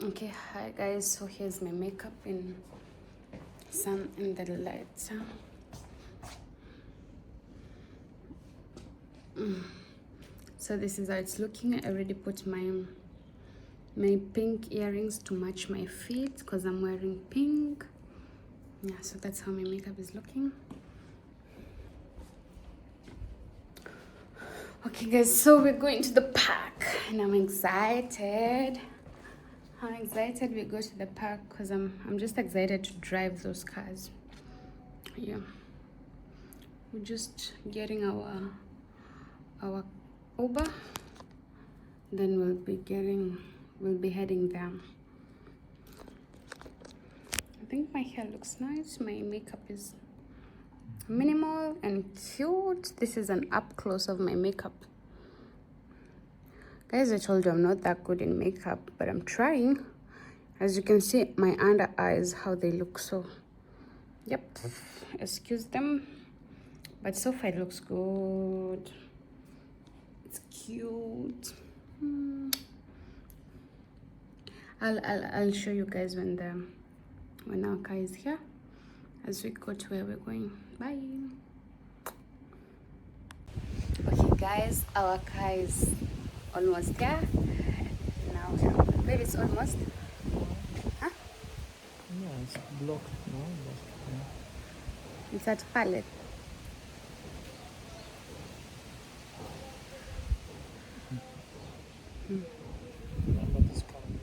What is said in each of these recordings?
Okay, hi guys, so here's my makeup in the lights. So this is how it's looking. I already put my pink earrings to match my feet because I'm wearing pink. Yeah, so that's how my makeup is looking. Okay guys, so we're going to the park and I'm excited. I'm excited we go to the park because I'm just excited to drive those cars. Yeah, we're just getting our Uber, then we'll be heading there. I think my hair looks nice. My makeup is minimal and cute. This is an up close of my makeup. Guys, I told you I'm not that good in makeup, but I'm trying. As you can see, my under eyes, how they look. So yep, excuse them, but so far it looks good. It's cute. I'll show you guys when our car is here as we go to where we're going. Bye. Okay guys, our car is almost there now. Where is almost? Huh? Yeah, it's blocked. No, It's at pallet. but it's coming.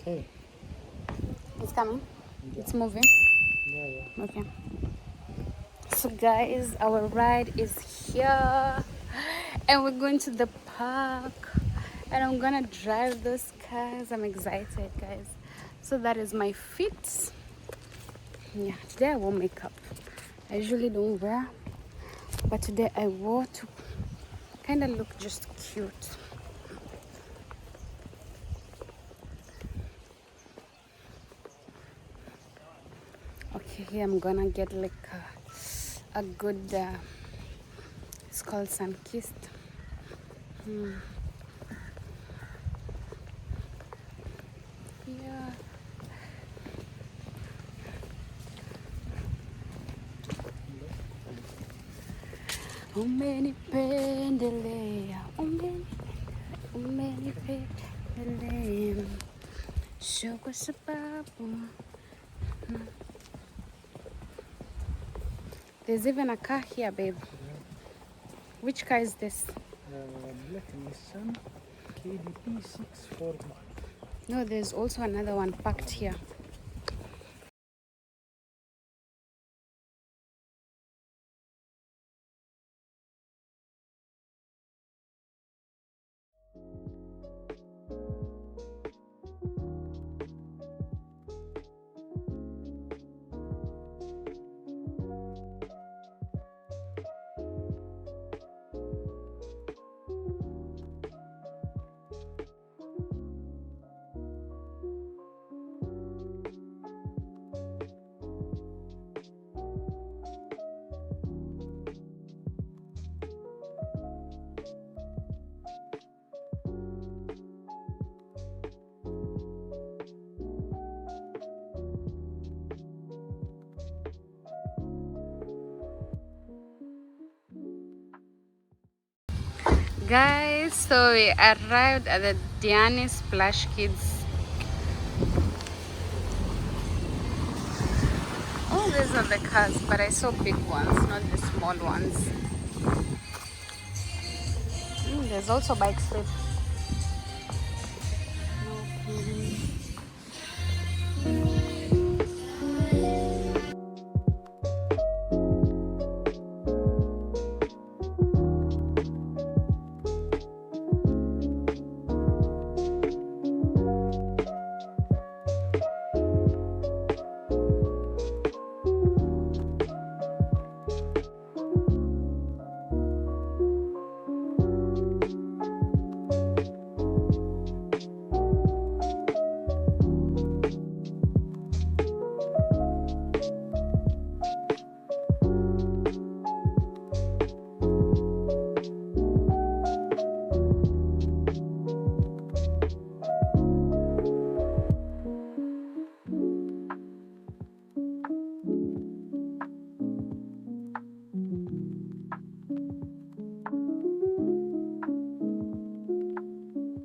Okay. It's coming. Yeah. It's moving. Yeah. Okay. So guys, our ride is here and we're going to the park and I'm gonna drive those cars. I'm excited guys. So that is my fit. Yeah, today I wore makeup. I usually don't wear, but today I wore to kind of look just cute. Okay, here I'm gonna get like a good it's called sun-kissed. Yeah. Umenipendelea, umenipendelea, sio kwa sababu. There's even a car here, babe. Which car is this? Black Nissan KDP 641. No, there's also another one parked here. Guys, so we arrived at the Diani Splash Kids. Oh, these are the cars, but I saw big ones, not the small ones. There's also bike slip.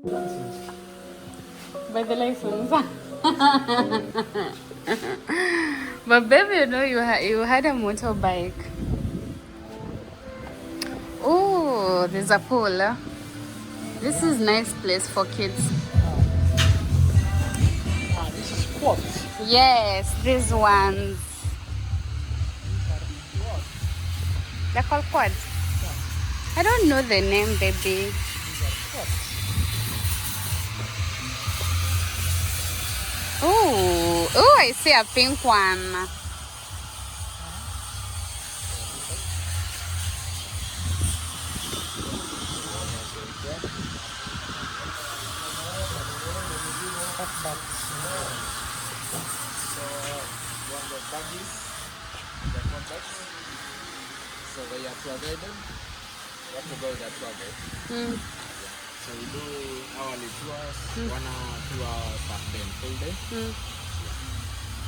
License. By the license. But baby, you know you had a motorbike. Oh, there's a pool. This is nice place for kids. This is quads. Yes, these ones. They're called quads. I don't know the name, baby. Oh, oh, I see a pink one. One the buggies, the contacts. So they are tour guided. You have to go with that tour guide. Mm. So we do hourly tours, 1 hour, 2 hours, half day and full day.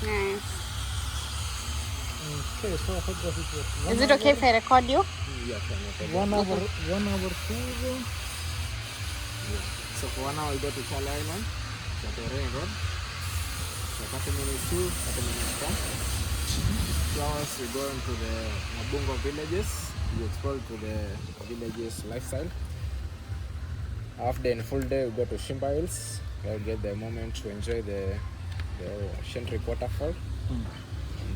Nice. Okay, so how does it work? Is it okay if I record you? Yeah, okay, no problem. 1 hour tour. So for 1 hour we go to Charlie Island, Chateau Road. So 30 minutes to 30 minutes from. 2 hours we go into the Mabungo villages. We explore to the villages lifestyle. Half day and full day we go to Shimba Hills. We'll get the moment to enjoy the Shentry waterfall.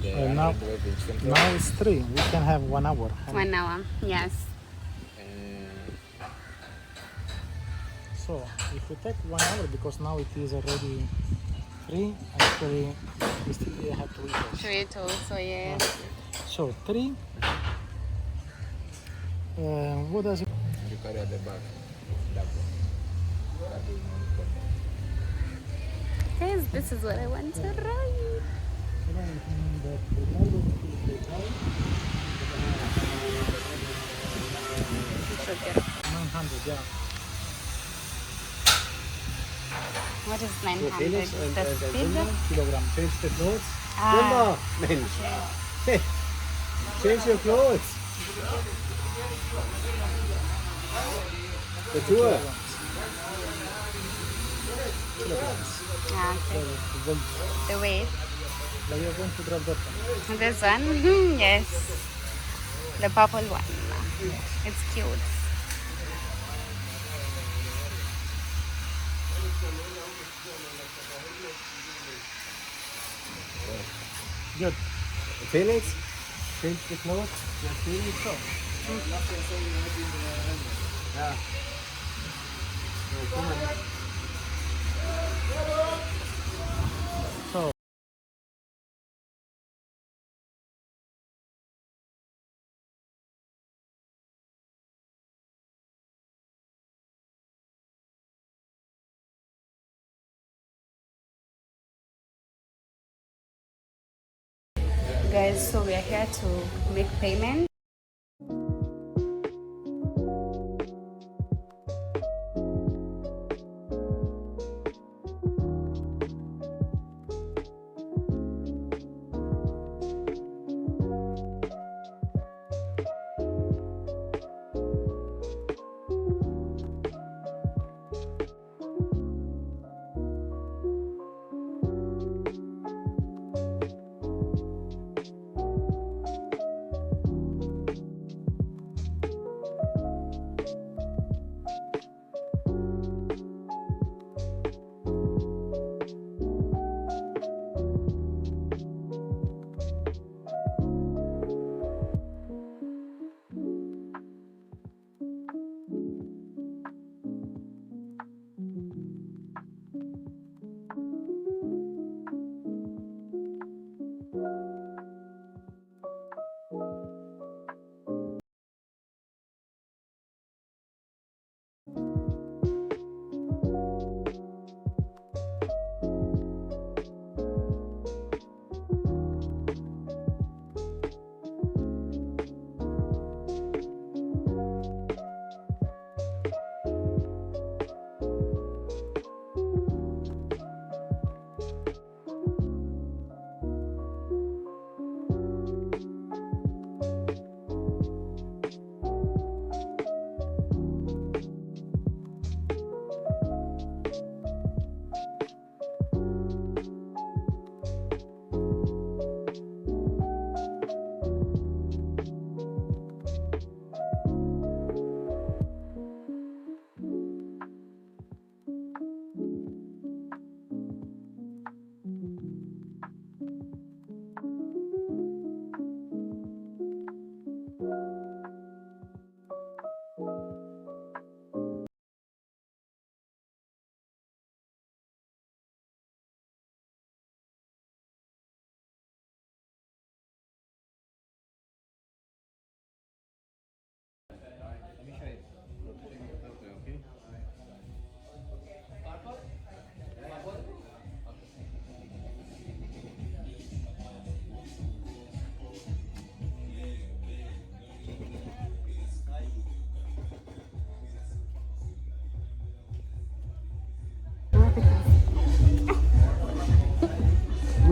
And Now, 100 wave in Shentry. now it's 3. We can have 1 hour. 1 hour. Yes. So if we take 1 hour, because now it is already 3, actually we still have to reach. Show it also, yes. So 3. What does it? You carry at the back. Double. Guys, this is what I want to ride. It's so good. 900, yeah. What is 900? Is the speed? Kilogram. Change the clothes. Ah, Mensch. Hey, change your clothes. The tour. ah, okay. The weight. Now you're going to drop that one. This one? Yes. The purple one. It's cute. Good. Felix, change the clothes. You're feeling so. Yeah. No, come on. So Guys, so we are here to make payment.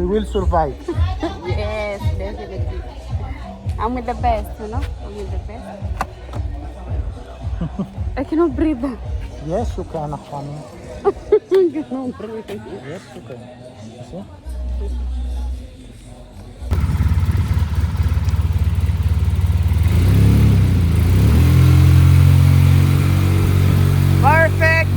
will survive. Yes, definitely. I'm with the best, you know? I'm with the best. I cannot breathe. Yes, you can, honey. I cannot breathe. Yes, you can. You see? Perfect.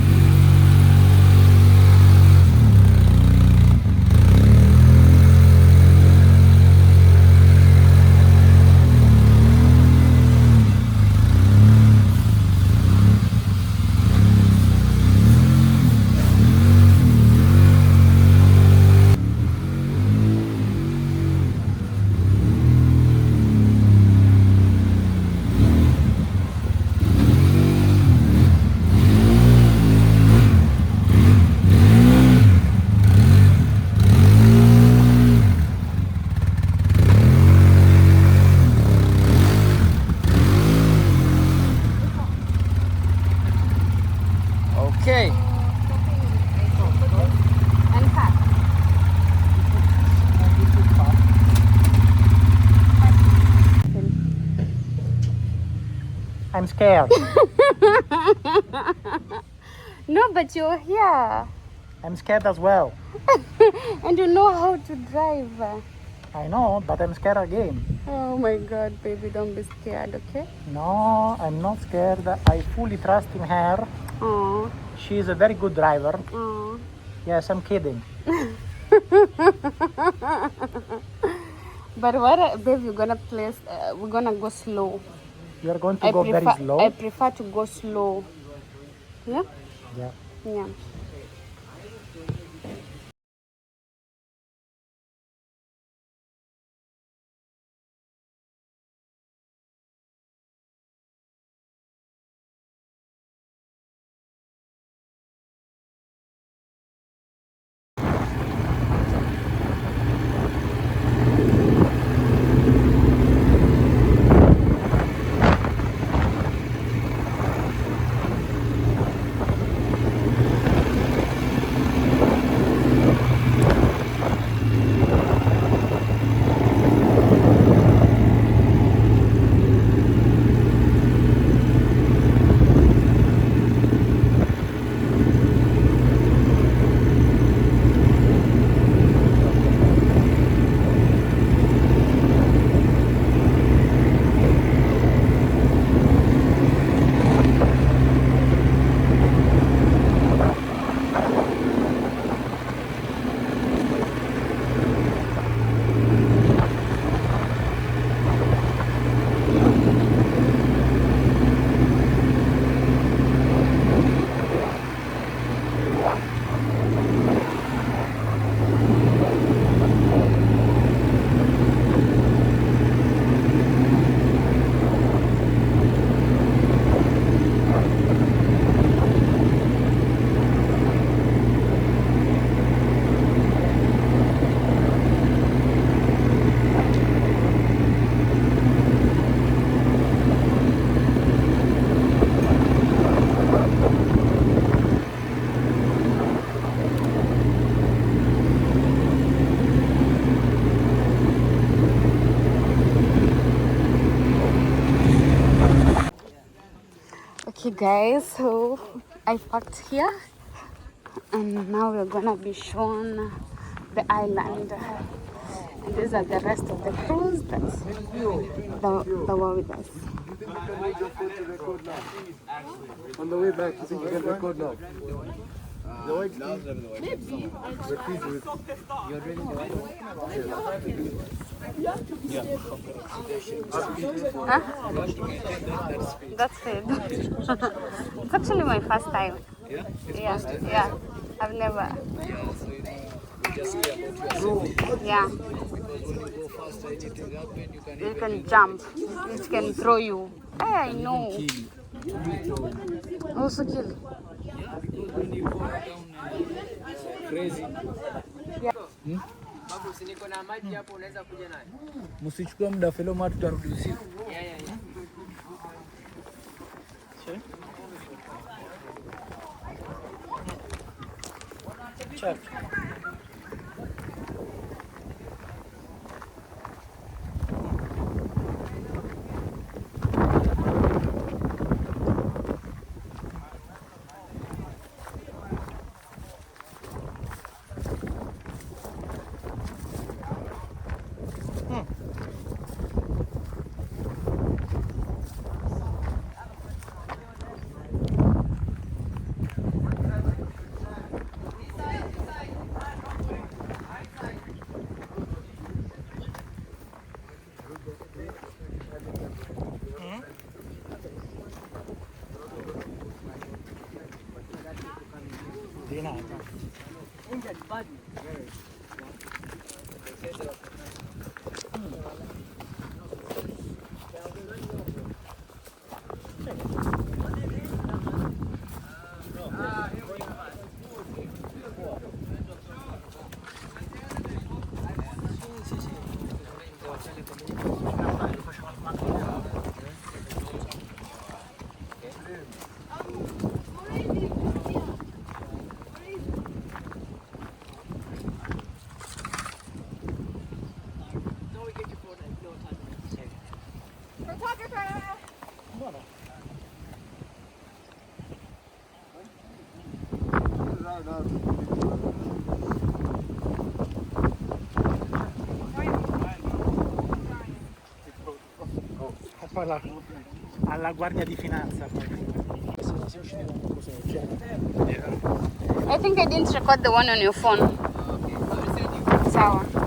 Okay. Unpack. I'm scared. No, but you're here. I'm scared as well. And you know how to drive. I know, but I'm scared again. Oh my god, baby, don't be scared, okay? No, I'm not scared. I fully trust in her. Oh, She is a very good driver. oh. Yes, I'm kidding. But what, babe, we're gonna go slow. You're going to go very slow. I prefer to go slow. Yeah? Yeah. Yeah. Okay, guys, so I parked here and now we're gonna be shown the island. And these are the rest of the crews that were with us. On the way back, you think you can record now? The white Huh? That's it. It's actually my first time. Yeah? Yeah. I've never. Yeah. Go faster, anything happen, You can jump. It can throw you. Hey, I know. Also kill. Yeah, because when you go down crazy. Msichukue muda felo ma tutarudi usiku. Check. Diani. E poi alla guardia di finanza. I think I didn't record the one on your phone. Sawa.